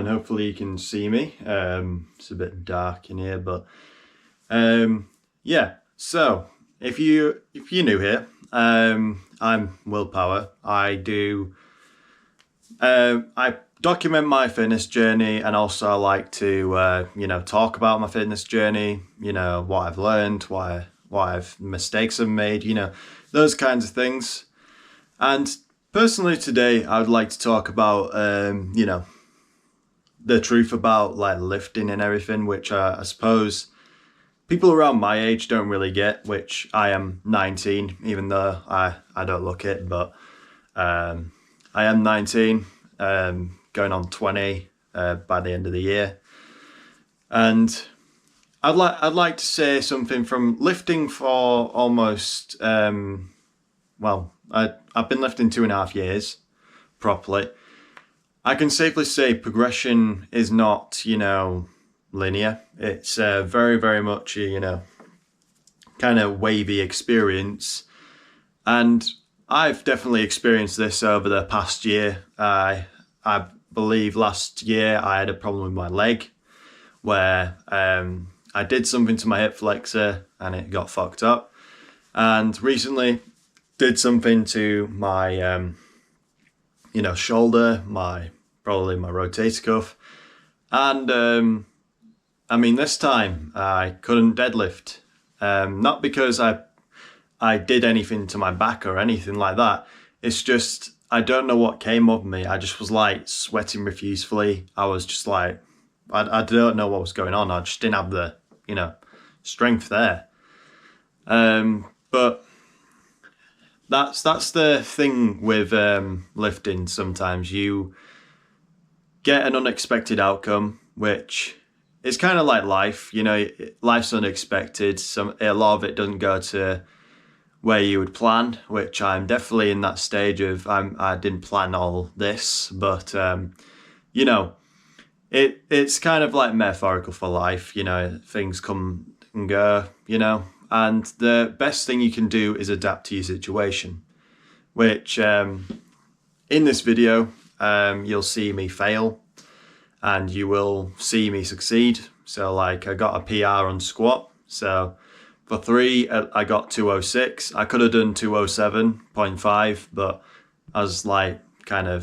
and hopefully you can see me. It's a bit dark in here, but yeah. So if you're new here, I'm Will Power. I document my fitness journey, and also I like to talk about my fitness journey. What I've learned, what mistakes I've made. Those kinds of things. And personally today, I would like to talk about the truth about like lifting and everything, which I suppose people around my age don't really get, which I am 19, even though I don't look it, but I am 19, going on 20 by the end of the year. And I'd like to say something from lifting for almost, I've been lifting 2.5 years properly. I can safely say progression is not, linear. It's very, very much a, kind of wavy experience. And I've definitely experienced this over the past year. I believe last year I had a problem with my leg where I did something to my hip flexor and it got fucked up. And recently did something to my shoulder, probably my rotator cuff. And this time I couldn't deadlift. Not because I did anything to my back or anything like that. It's just, I don't know what came of me. I just was like sweating profusely. I was just like, I don't know what was going on. I just didn't have the, strength there. But that's the thing with lifting. Sometimes you get an unexpected outcome, which is kind of like life. Life's unexpected. A lot of it doesn't go to where you would plan, which I'm definitely in that stage of. I didn't plan all this, but it's kind of like metaphorical for life. Things come and go. And the best thing you can do is adapt to your situation, which in this video, you'll see me fail and you will see me succeed. So like I got a PR on squat. So for 3, I got 206. I could have done 207.5, but I was like I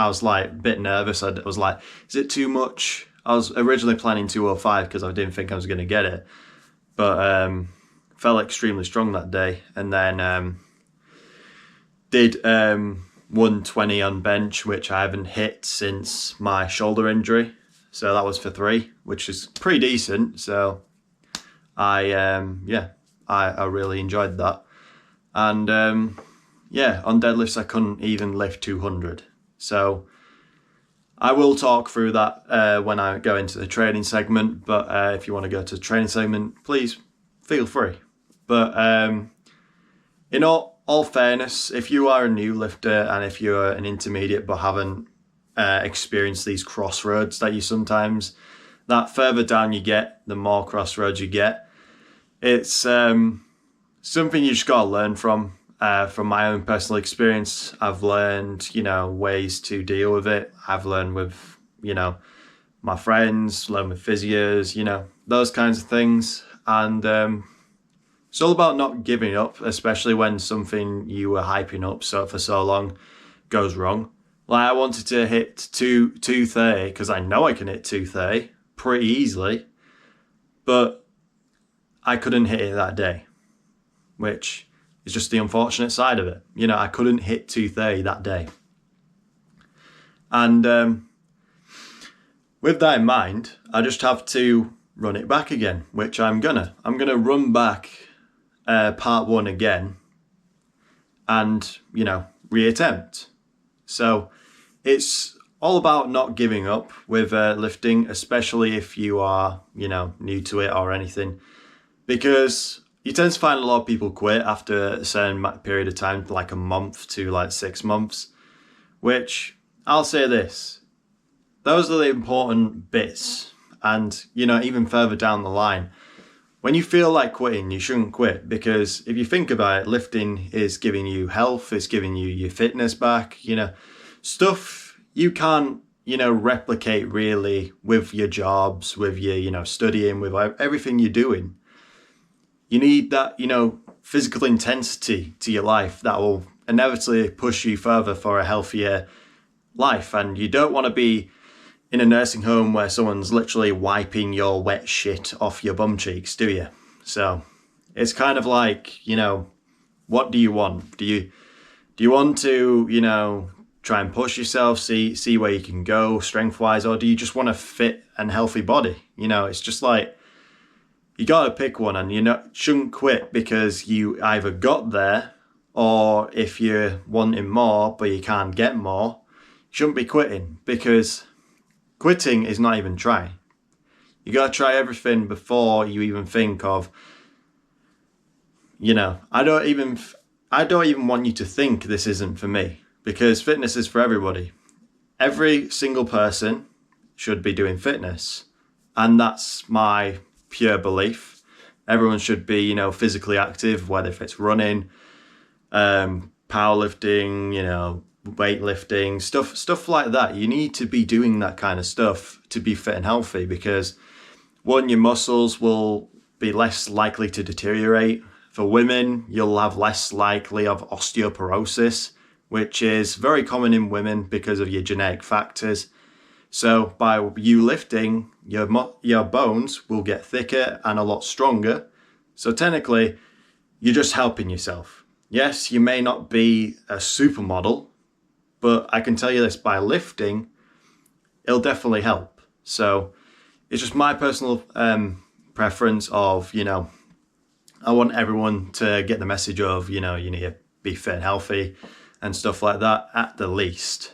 was like a bit nervous. I was like, is it too much? I was originally planning 205 because I didn't think I was going to get it. But felt extremely strong that day, and then did 120 on bench, which I haven't hit since my shoulder injury. So that was for 3, which is pretty decent. So I really enjoyed that. And on deadlifts I couldn't even lift 200. So I will talk through that when I go into the training segment, but if you want to go to the training segment, please feel free. But in all fairness, if you are a new lifter and if you're an intermediate but haven't experienced these crossroads that further down you get, the more crossroads you get. It's something you just got to learn from. From my own personal experience, I've learned, ways to deal with it. I've learned with, my friends, learned with physios, those kinds of things. And it's all about not giving up, especially when something you were hyping up for so long goes wrong. Like I wanted to hit 230 because I know I can hit 230 pretty easily, but I couldn't hit it that day, which is just the unfortunate side of it. I couldn't hit 230 that day. And with that in mind, I just have to run it back again, which I'm gonna run back part 1 again and, reattempt. So it's all about not giving up with lifting, especially if you are, new to it or anything, because you tend to find a lot of people quit after a certain period of time, like a month to like 6 months, which I'll say this, those are the important bits. And, even further down the line, when you feel like quitting, you shouldn't quit, because if you think about it, lifting is giving you health, it's giving you your fitness back, stuff you can't replicate really with your jobs, with your, studying, with everything you're doing. You need that, physical intensity to your life that will inevitably push you further for a healthier life. And you don't want to be in a nursing home where someone's literally wiping your wet shit off your bum cheeks, do you? So it's kind of like, what do you want? Do you want to, try and push yourself, see where you can go strength wise, or do you just want a fit and healthy body? It's just like, you got to pick one, and shouldn't quit because you either got there, or if you're wanting more but you can't get more, you shouldn't be quitting, because quitting is not even trying. You got to try everything before you even think of, I don't even want you to think this isn't for me, because fitness is for everybody. Every single person should be doing fitness, and that's my pure belief. Everyone should be, physically active, whether if it's running, powerlifting, weightlifting, stuff like that. You need to be doing that kind of stuff to be fit and healthy, because one, your muscles will be less likely to deteriorate. For women, you'll have less likely of osteoporosis, which is very common in women because of your genetic factors. So by you lifting, your bones will get thicker and a lot stronger. So technically, you're just helping yourself. Yes, you may not be a supermodel, but I can tell you this, by lifting, it'll definitely help. So it's just my personal preference of, I want everyone to get the message of, you need to be fit and healthy and stuff like that at the least.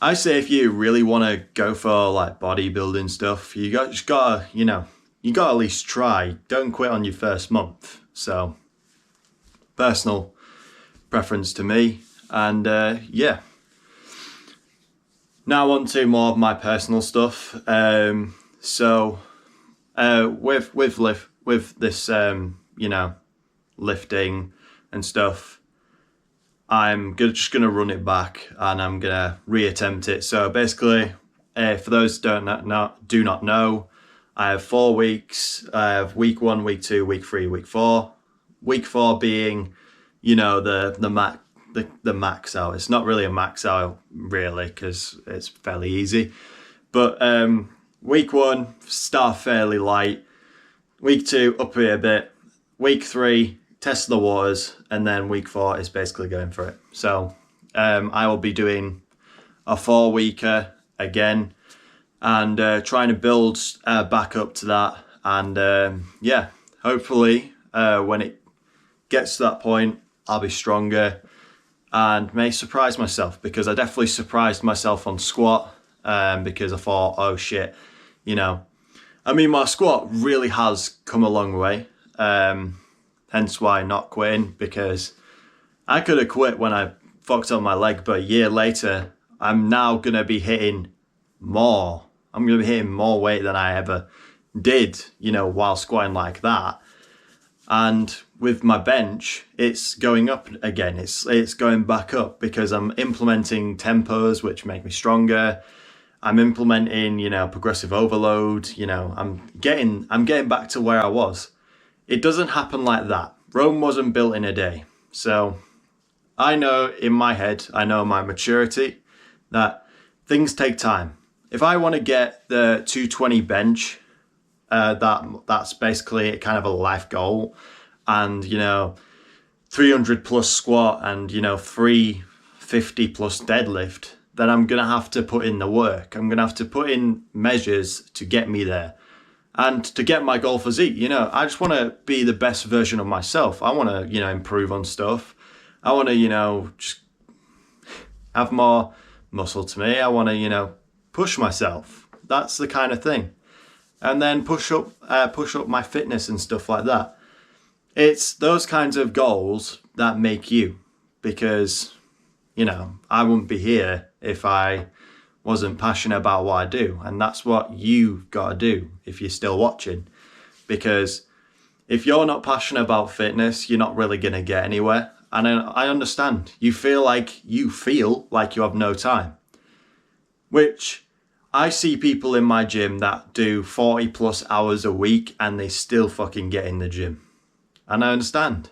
I say if you really want to go for like bodybuilding stuff, you gotta at least try. Don't quit on your first month. So personal preference to me. And yeah. Now on to more of my personal stuff. So with this lifting and stuff, I'm just going to run it back and I'm going to reattempt it. So basically, for those who do not know, I have 4 weeks. I have week 1, week 2, week 3, week 4. Week 4 being, the max out. It's not really a max out really, because it's fairly easy. But week 1, start fairly light. Week 2, up it a bit. Week 3, test the waters, and then week 4 is basically going for it. So I will be doing a 4-weeker again, and trying to build back up to that. And hopefully when it gets to that point, I'll be stronger and may surprise myself, because I definitely surprised myself on squat, because I thought, oh shit, my squat really has come a long way. Hence why not quitting, because I could have quit when I fucked up my leg, but a year later, I'm now going to be hitting more. I'm going to be hitting more weight than I ever did, while squatting like that. And with my bench, it's going up again. It's going back up because I'm implementing tempos, which make me stronger. I'm implementing, progressive overload. I'm getting back to where I was. It doesn't happen like that. Rome wasn't built in a day. So I know in my head, I know my maturity, that things take time. If I want to get the 220 bench, that's basically kind of a life goal, and 300 plus squat and 350 plus deadlift, then I'm gonna have to put in the work. I'm gonna have to put in measures to get me there. And to get my goal physique, I just want to be the best version of myself. I want to, improve on stuff. I want to, just have more muscle to me. I want to, push myself. That's the kind of thing. And then push up my fitness and stuff like that. It's those kinds of goals that make you, because, I wouldn't be here if I wasn't passionate about what I do. And that's what you've got to do if you're still watching. Because if you're not passionate about fitness, you're not really going to get anywhere. And I understand. You feel like you have no time. which I see people in my gym that do 40 plus hours a week and they still fucking get in the gym. And I understand.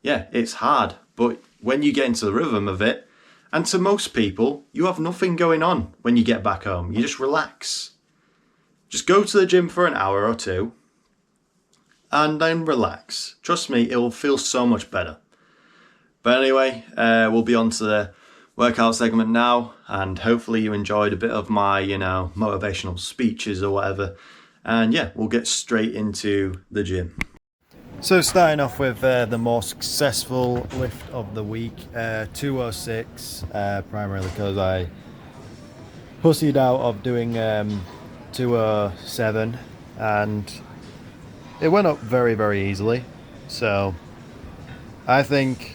Yeah, it's hard, but when you get into the rhythm of it, and to most people, you have nothing going on when you get back home. You just relax. Just go to the gym for an hour or two and then relax. Trust me, it will feel so much better. But anyway, we'll be on to the workout segment now, and hopefully you enjoyed a bit of my, motivational speeches or whatever. And yeah, we'll get straight into the gym. So starting off with the more successful lift of the week, 206, primarily because I pussied out of doing 207, and it went up very, very easily. So I think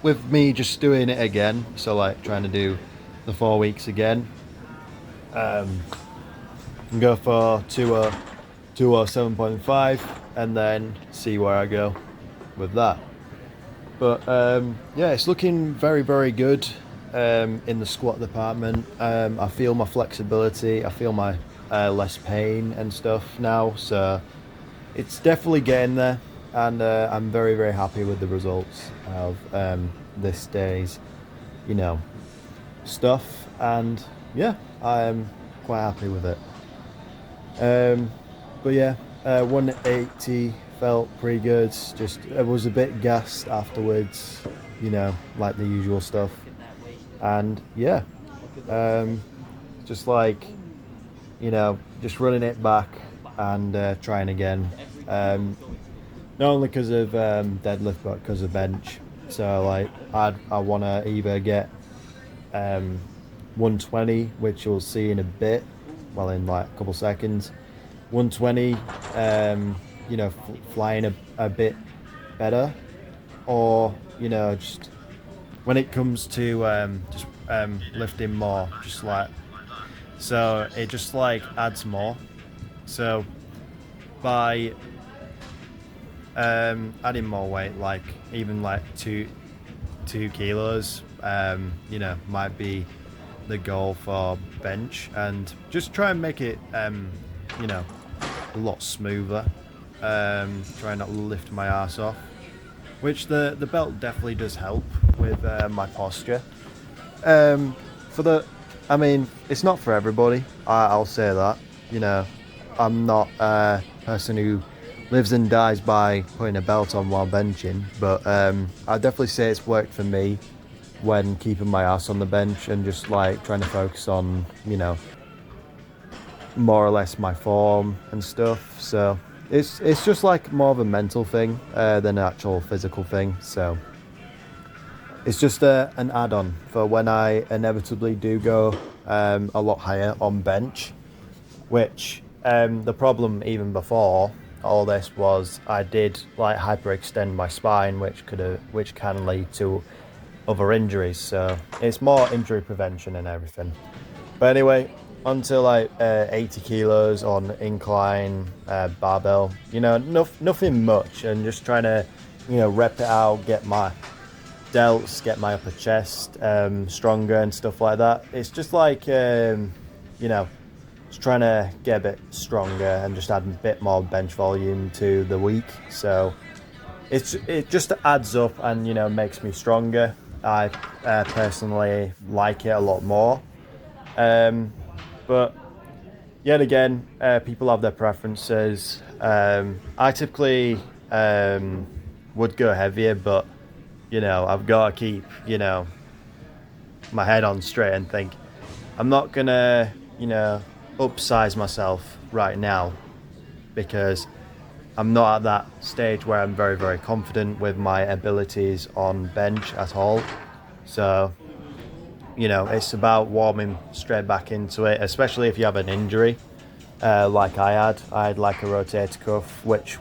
with me just doing it again, so like trying to do the 4 weeks again, and go for 207.5 and then see where I go with that. But yeah, it's looking very, very good in the squat department. I feel my flexibility, I feel my less pain and stuff now, so it's definitely getting there, and I'm very, very happy with the results of this day's stuff, and yeah, I'm quite happy with it. But yeah, 180 felt pretty good. Just I was a bit gassed afterwards, like the usual stuff. And yeah, just like, just running it back and trying again. Not only because of deadlift, but because of bench. So like, I want to either get 120, which you'll see in a bit, well, in like a couple seconds. 120, flying a bit better, or just when it comes to lifting more, just like, so it just like adds more. So by adding more weight, like even like two kilos, might be the goal for bench, and just try and make it a lot smoother. Try not to lift my ass off, which the belt definitely does help with my posture. It's not for everybody, I'll say that. I'm not a person who lives and dies by putting a belt on while benching, but I definitely say it's worked for me when keeping my ass on the bench and just like trying to focus on more or less my form and stuff. So it's just like more of a mental thing than an actual physical thing. So it's just an add-on for when I inevitably do go a lot higher on bench, which the problem even before all this was I did like hyperextend my spine, which can lead to other injuries. So it's more injury prevention and everything. But anyway, onto like 80 kilos on incline barbell, nothing much, and just trying to rep it out, get my delts, get my upper chest stronger and stuff like that. It's just like just trying to get a bit stronger and just add a bit more bench volume to the week. So it just adds up and makes me stronger. I personally like it a lot more. But yet again, people have their preferences. I typically would go heavier, but I've got to keep my head on straight and think I'm not gonna upsize myself right now, because I'm not at that stage where I'm very, very confident with my abilities on bench at all. So it's about warming straight back into it, especially if you have an injury like I had like a rotator cuff, which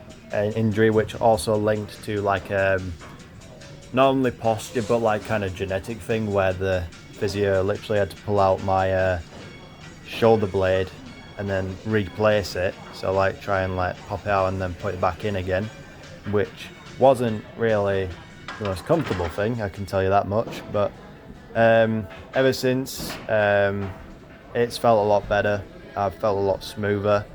also linked to like not only posture but like kind of genetic thing, where the physio literally had to pull out my shoulder blade and then replace it, so like try and like pop it out and then put it back in again, which wasn't really the most comfortable thing, I can tell you that much. But Ever since, it's felt a lot better. I've felt a lot smoother.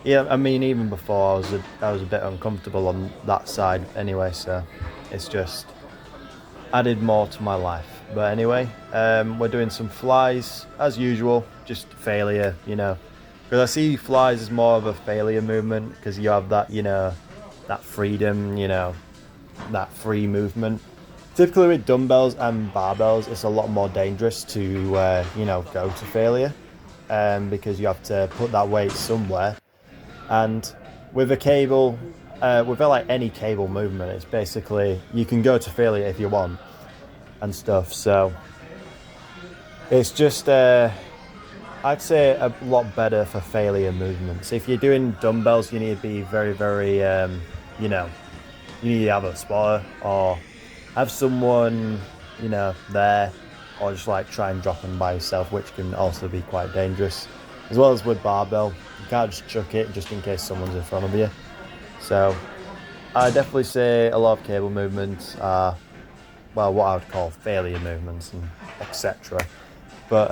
Yeah, I mean, even before I was a bit uncomfortable on that side anyway, so it's just added more to my life. But anyway, we're doing some flies as usual, just failure, because I see flies as more of a failure movement because you have that, that freedom, that free movement. Typically with dumbbells and barbells, it's a lot more dangerous to, go to failure, because you have to put that weight somewhere. And with a cable, with like any cable movement, it's basically you can go to failure if you want and stuff. So it's just, I'd say a lot better for failure movements. If you're doing dumbbells, you need to be very, very, you need to have a spotter or have someone, there, or just like try and drop them by yourself, which can also be quite dangerous. As well as with barbell, you can't just chuck it just in case someone's in front of you. So I definitely say a lot of cable movements are, well, what I would call failure movements and etc. But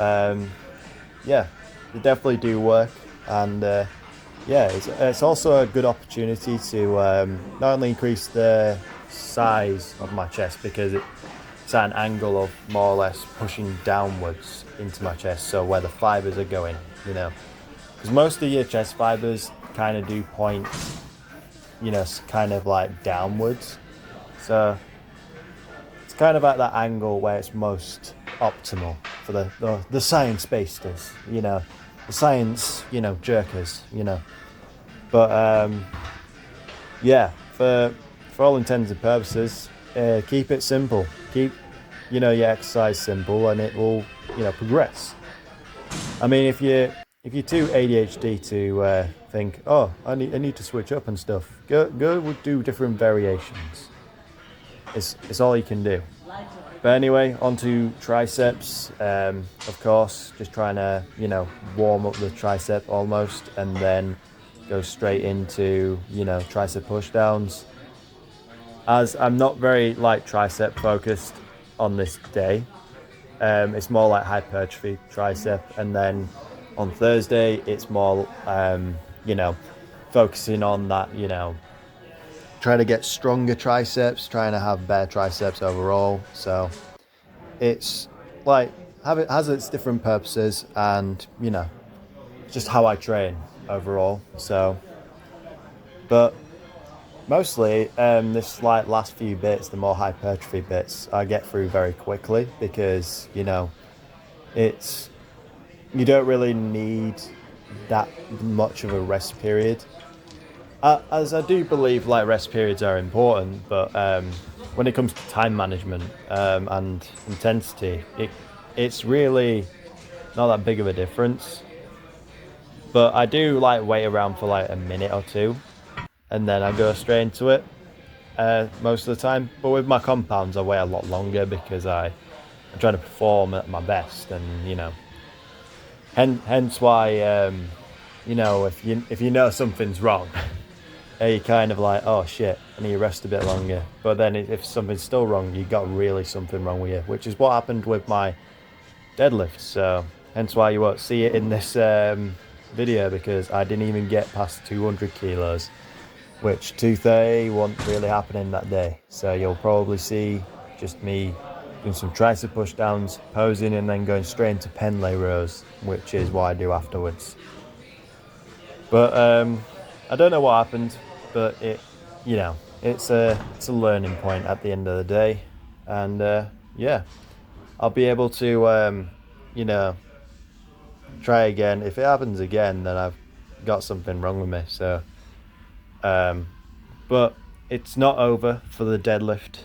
yeah, they definitely do work, and it's also a good opportunity to not only increase the size of my chest because it's at an angle of more or less pushing downwards into my chest, so where the fibers are going, because most of your chest fibers kind of do point, kind of like downwards, so it's kind of at that angle where it's most optimal for the science basters, the science, jerkers, but yeah, for all intents and purposes, keep it simple. Keep, your exercise simple, and it will, progress. I mean, if you're too ADHD to think, oh, I need to switch up and stuff, go do different variations. It's all you can do. But anyway, on to triceps. Of course, just trying to, warm up the tricep almost, and then go straight into, tricep pushdowns. As I'm not very tricep focused on this day, it's more like hypertrophy tricep, and then on Thursday it's more focusing on that, trying to get stronger triceps, trying to have better triceps overall. So it's it has its different purposes, and just how I train overall. So, but mostly, this last few bits, the more hypertrophy bits, I get through very quickly because, it's, you don't really need that much of a rest period. As I do believe rest periods are important, but when it comes to time management and intensity, it's really not that big of a difference. But I do wait around for a minute or two, and then I go straight into it most of the time. But with my compounds, I wait a lot longer because I'm trying to perform at my best, and hence why if you know something's wrong, you're kind of oh shit, I need to rest a bit longer. But then if something's still wrong, you got really something wrong with you, which is what happened with my deadlift. So hence why you won't see it in this video, because I didn't even get past 200 kilos. Which 230 wasn't really happening that day. So you'll probably see just me doing some tricep pushdowns, posing, and then going straight into pen lay rows, which is what I do afterwards. But I don't know what happened, but it's a learning point at the end of the day, and I'll be able to try again. If it happens again, then I've got something wrong with me. So. But it's not over for the deadlift,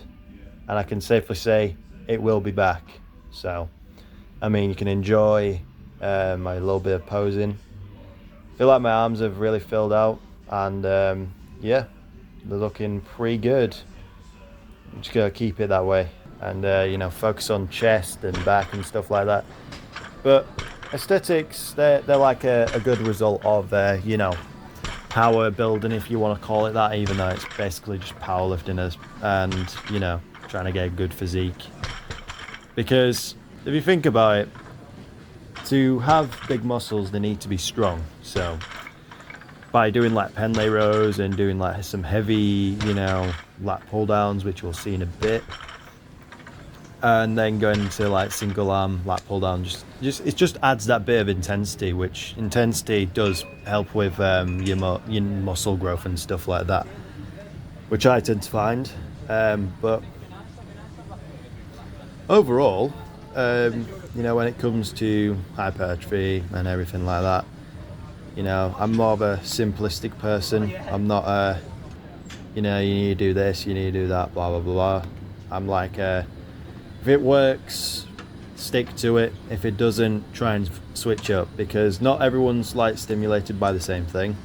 and I can safely say it will be back. So, I mean, you can enjoy my little bit of posing. I feel like my arms have really filled out, and they're looking pretty good. I'm just gonna keep it that way, and focus on chest and back and stuff like that. But aesthetics, they're like a good result of power building, if you want to call it that, even though it's basically just powerlifting and trying to get a good physique. Because if you think about it, to have big muscles, they need to be strong. So by doing like pen lay rows and doing like some heavy, lat pull downs, which we'll see in a bit, and then going into like single arm lat pull down, it just adds that bit of intensity, which intensity does help with your muscle growth and stuff like that, which I tend to find. But overall, when it comes to hypertrophy and everything like that, I'm more of a simplistic person. I'm not you need to do this, you need to do that, blah blah blah. I'm like, if it works, stick to it. If it doesn't, try and switch up, because not everyone's like stimulated by the same thing.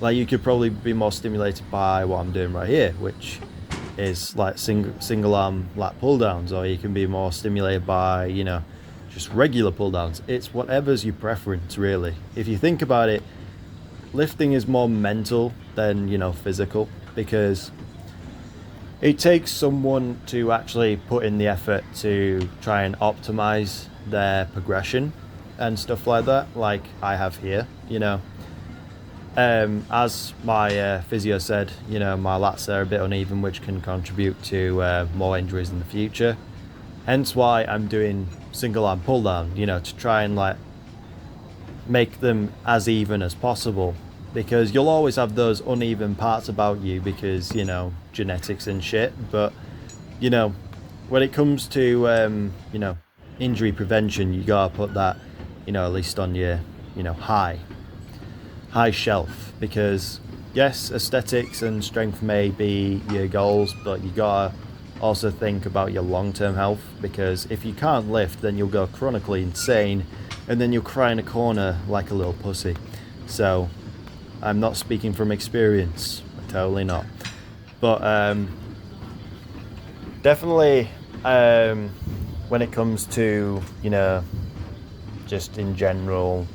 Like, you could probably be more stimulated by what I'm doing right here, which is like single arm lat pull downs, or you can be more stimulated by just regular pull downs. It's whatever's your preference, really. If you think about it, lifting is more mental than physical, because it takes someone to actually put in the effort to try and optimize their progression and stuff like that, like I have here. As my physio said, my lats are a bit uneven, which can contribute to more injuries in the future. Hence why I'm doing single arm pull down, to try and like make them as even as possible, because you'll always have those uneven parts about you, because genetics and shit. But when it comes to injury prevention, you gotta put that at least on your high shelf, because yes, aesthetics and strength may be your goals, but you gotta also think about your long-term health, because if you can't lift, then you'll go chronically insane, and then you'll cry in a corner like a little pussy. So I'm not speaking from experience, totally not. But definitely when it comes to just in general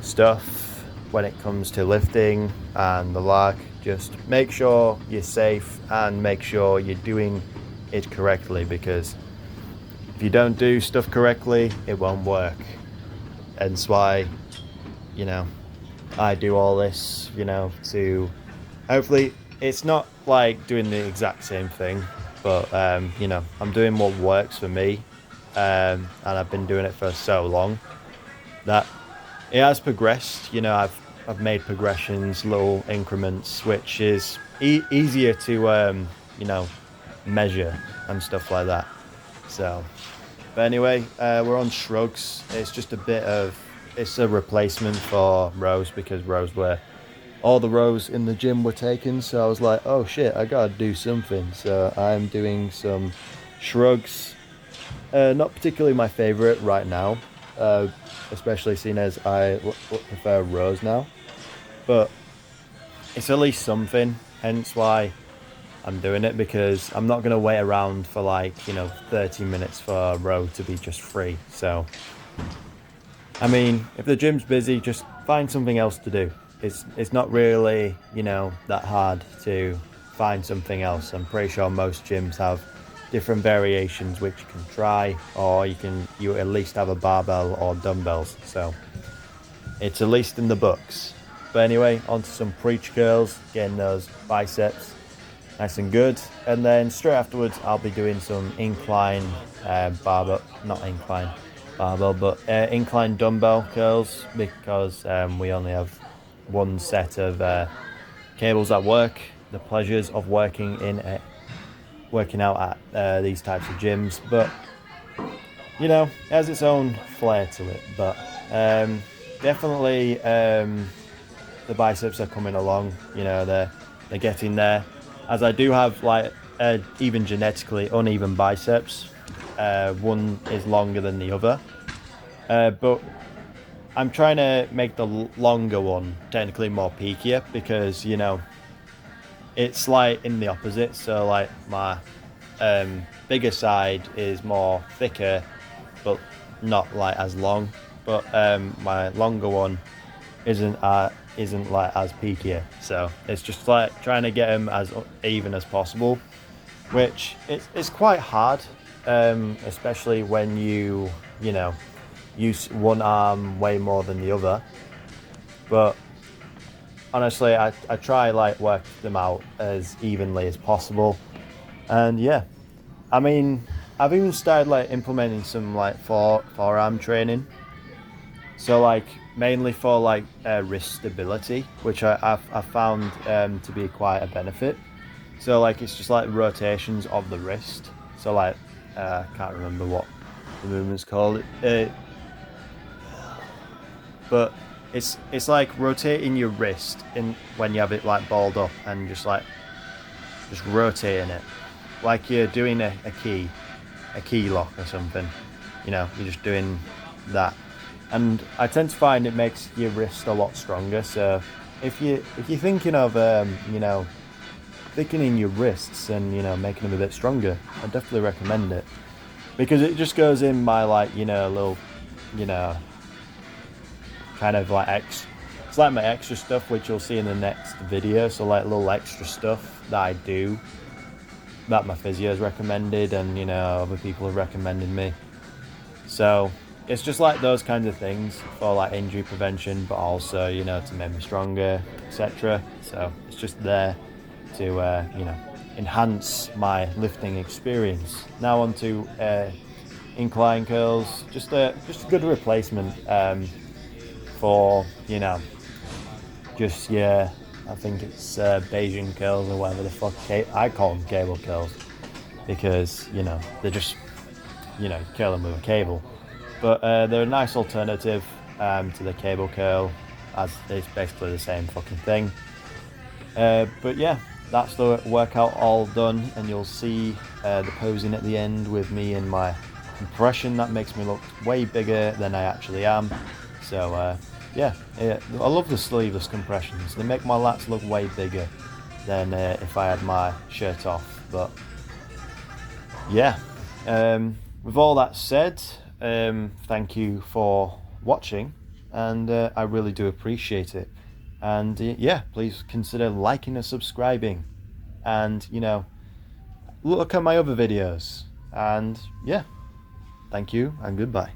stuff, when it comes to lifting and the like, just make sure you're safe and make sure you're doing it correctly, because if you don't do stuff correctly, it won't work. And that's why I do all this to hopefully, it's not like doing the exact same thing, but I'm doing what works for me, and I've been doing it for so long that it has progressed. I've made progressions, little increments, which is easier to measure and stuff like that. So, but anyway, we're on shrugs. It's a replacement for rows, because all the rows in the gym were taken. So I was like, oh shit, I gotta do something. So I'm doing some shrugs. Not particularly my favorite right now, especially seeing as I prefer rows now, but it's at least something. Hence why I'm doing it, because I'm not going to wait around for 30 minutes for a row to be just free. So I mean, if the gym's busy, just find something else to do. It's not really that hard to find something else. I'm pretty sure most gyms have different variations which you can try, or you at least have a barbell or dumbbells, so it's at least in the books. But anyway, on to some preach curls, getting those biceps nice and good, and then straight afterwards I'll be doing some incline barbell but incline dumbbell curls, because we only have one set of cables at work. The pleasures of working out at these types of gyms, but it has its own flair to it. But definitely the biceps are coming along. They're getting there, as I do have even genetically uneven biceps. One is longer than the other, but I'm trying to make the longer one technically more peakier, because it's in the opposite. So my bigger side is more thicker, but not as long. But my longer one isn't as peakier. So it's just trying to get them as even as possible, which it's quite hard, especially when you use one arm way more than the other. But honestly, I try like work them out as evenly as possible. And yeah, I mean, I've even started like implementing some like forearm training. So like mainly for like wrist stability, which I've found to be quite a benefit. So like it's just like rotations of the wrist. So like I can't remember what the movement's called. But it's like rotating your wrist in when you have it like balled up and just rotating it like you're doing a key lock or something. You're just doing that. And I tend to find it makes your wrist a lot stronger. So if you're thinking of thickening your wrists and making them a bit stronger, I definitely recommend it, because it just goes in my like little kind of like it's like my extra stuff, which you'll see in the next video. So like little extra stuff that I do that my physio has recommended, and other people have recommended me. So it's just like those kinds of things for like injury prevention, but also to make me stronger, etc. So it's just there to enhance my lifting experience. Now on to incline curls, just a good replacement for I think it's Beijing curls or whatever the fuck. I call them cable curls, because they're just curl them with a cable. But they're a nice alternative to the cable curl, as it's basically the same fucking thing. But yeah, that's the workout all done, and you'll see the posing at the end with me and my compression. That makes me look way bigger than I actually am. So yeah, I love the sleeveless compressions. They make my lats look way bigger than if I had my shirt off. But yeah, with all that said, thank you for watching, and I really do appreciate it. And yeah, please consider liking and subscribing, and look at my other videos. And yeah, thank you and goodbye.